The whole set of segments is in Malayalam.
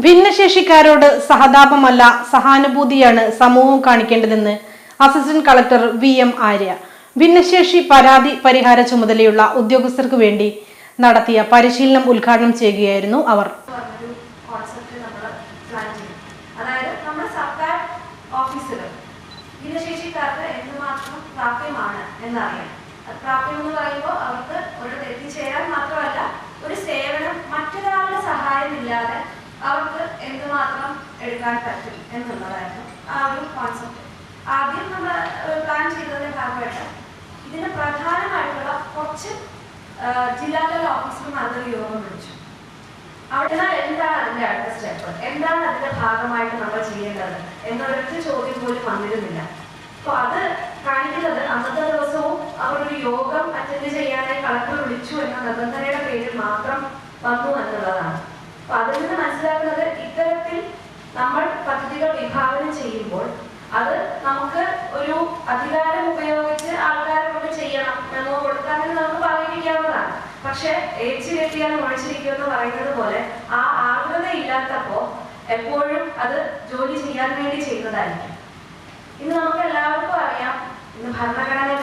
ഭിന്നശേഷിക്കാരോട് സഹതാപമല്ല സഹാനുഭൂതിയാണ് സമൂഹം കാണിക്കേണ്ടതെന്ന് അസിസ്റ്റന്റ് കളക്ടർ VM ആര്യ ഭിന്നശേഷി പരാതി പരിഹാര ചുമതലയുള്ള ഉദ്യോഗസ്ഥർക്ക് വേണ്ടി നടത്തിയ പരിശീലനം ഉദ്ഘാടനം ചെയ്യുകയായിരുന്നു അവർ. അവർക്ക് എന്തുമാത്രം എടുക്കാൻ പറ്റും എന്നുള്ളതായിരുന്നു ആ ഒരു കോൺസെപ്റ്റ്. ആദ്യം നമ്മൾ പ്ലാൻ ചെയ്തതിന്റെ ഭാഗമായിട്ട് ഇതിന് പ്രധാനമായിട്ടുള്ള കുറച്ച് ജില്ലാതല ഓഫീസർമാരുടെ യോഗം വിളിച്ചു. അവിടെ എന്താണ് അതിന്റെ അടുത്ത സ്റ്റെപ്പ്, എന്താണ് അതിന്റെ ഭാഗമായിട്ട് നമ്മൾ ചെയ്യേണ്ടത് എന്നൊരൊറ്റ ചോദ്യം പോലും വന്നിരുന്നില്ല. അപ്പൊ അത് കാണിക്കുന്നത് അന്നത്തെ ദിവസവും അവരൊരു യോഗം അറ്റൻഡ് ചെയ്യാനായി കളക്ടർ വിളിച്ചു എന്ന നിബന്ധനയുടെ പേരിൽ മാത്രം വന്നു എന്നുള്ളതാണ്. അപ്പൊ അതിൽ നിന്ന് മനസ്സിലാക്കുന്നത് ഇത്തരത്തിൽ നമ്മൾ പദ്ധതികൾ വിഭാവനം ചെയ്യുമ്പോൾ അത് നമുക്ക് ഒരു അധികാരം ഉപയോഗിച്ച് ആൾക്കാരെ കൊണ്ട് ചെയ്യണം മെമ്മോ കൊടുക്കാമെന്ന് നമുക്ക് പറയിപ്പിക്കാവുന്നതാണ്. പക്ഷെ ഏച്ചു കെട്ടിയാൽ മുഴച്ചിരിക്കുമെന്ന് പറയുന്നത് പോലെ ആ ആഗ്രത ഇല്ലാത്തപ്പോ എപ്പോഴും അത് ജോലി ചെയ്യാൻ വേണ്ടി ചെയ്യുന്നതായിരിക്കും. ഇന്ന് നമുക്ക് എല്ലാവർക്കും അറിയാം, ഇന്ന് ഭരണഘടന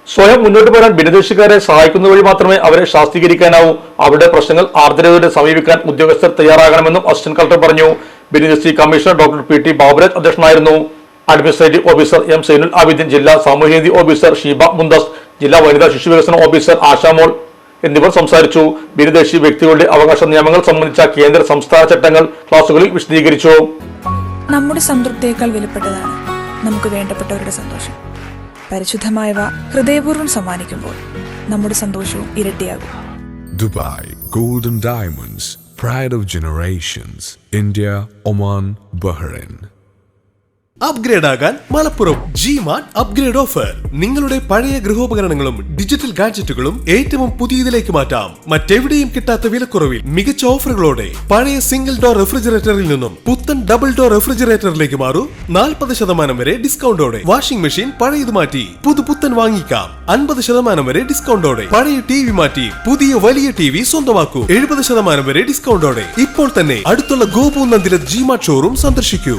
സ്വയം മുന്നോട്ട് പോരാൻ ഭിന്നശേഷിക്കാരെ സഹായിക്കുന്ന വഴി മാത്രമേ അവരെ ശാക്തീകരിക്കാനാവൂ. അവരുടെ പ്രശ്നങ്ങൾ ആർദ്രതയോടെ സമീപിക്കാൻ ഉദ്യോഗസ്ഥർ തയ്യാറാകണമെന്നും അസിസ്റ്റന്റ് കളക്ടർ പറഞ്ഞു. ഭിന്നശേഷി കമ്മീഷണർ ഡോക്ടർ PT ബാബുരാജ് അധ്യക്ഷനായിരുന്നു. Administrative officer M Zainul Abidin, ജില്ലാ സാമൂഹ്യനീതി ഓഫീസർ ഷീബ മുന്തസ്, ജില്ലാ വനിതാ ശിശുവികസന ഓഫീസർ ആശാമോൾ എന്നിവർ സംസാരിച്ചു. ഭിന്നശേഷി വ്യക്തികളുടെ അവകാശ നിയമങ്ങൾ സംബന്ധിച്ച കേന്ദ്ര സംസ്ഥാന ചട്ടങ്ങൾ ക്ലാസുകളിൽ വിശദീകരിച്ചു. നമ്മുടെ സംതൃപ്തിയേക്കാൾ വിലപ്പെട്ടതാണ് നമുക്ക് വേണ്ടപ്പെട്ടവരുടെ സന്തോഷം. പരിശുദ്ധമായവ ഹൃദയപൂർവ്വം സമ്മാനിക്കുമ്പോൾ നമ്മുടെ സന്തോഷവും ഇരട്ടിയാകും. Dubai golden diamonds, pride of generations, India, Oman, Bahrain. Upgrade ആകാൻ മലപ്പുറം G-Mart അപ്ഗ്രേഡ് ഓഫർ. നിങ്ങളുടെ പഴയ ഗൃഹോപകരണങ്ങളും ഡിജിറ്റൽ ഗാഡ്ജറ്റുകളും ഏറ്റവും പുതിയതിലേക്ക് മാറ്റാം. മറ്റെവിടെയും കിട്ടാത്ത വിലക്കുറവിൽ മികച്ച ഓഫറുകളോടെ പഴയ സിംഗിൾ ഡോർ റെഫ്രിജറേറ്ററിൽ നിന്നും പുത്തൻ ഡബിൾ ഡോർ റെഫ്രിജറേറ്ററിലേക്ക് മാറൂ. 40% വരെ ഡിസ്കൗണ്ടോടെ. വാഷിംഗ് മെഷീൻ പഴയത് മാറ്റി പുതുപുത്തൻ വാങ്ങിക്കാം. 50% വരെ ഡിസ്കൗണ്ടോടെ. പഴയ TV മാറ്റി പുതിയ വലിയ TV സ്വന്തമാക്കൂ. 70% വരെ ഡിസ്കൗണ്ടോടെ. ഇപ്പോൾ തന്നെ അടുത്തുള്ള ഗോപു നന്ദില G-Mart ഷോറൂം സന്ദർശിക്കൂ.